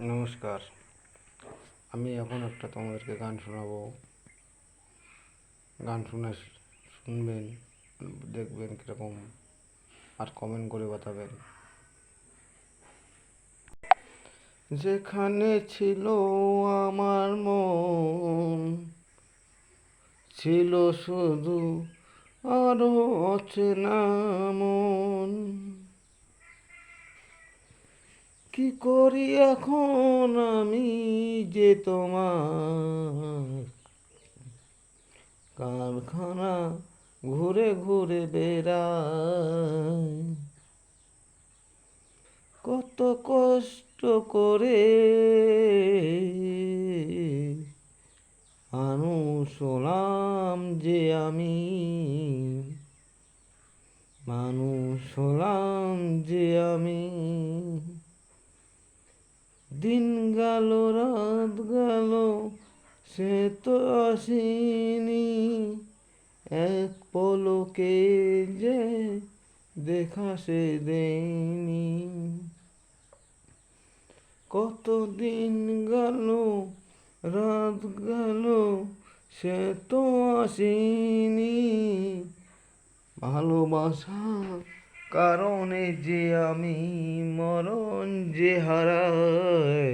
নমস্কার। আমি এখন একটা তোমাদেরকে গান শোনাবো। গান শুনবেন, দেখবেন কীরকম, আর কমেন্ট করে বাতাবেন। যেখানে ছিল আমার মন, ছিল শুধু আরো অচেনা মন। কি করি এখন আমি যে তোমার কারখানা ঘুরে ঘুরে বেড়াই। কত কষ্ট করে মানুষ হলাম যে আমি, মানুষ হলাম যে আমি। দিন গেল রাত গেল সে তো আসেনি, এক পলকে যে দেখা সে দেয়নি। কত দিন গেল রাত গেল সে তো আসেনি, ভালোবাসা কারণে যে আমি মরণ যে হারাই।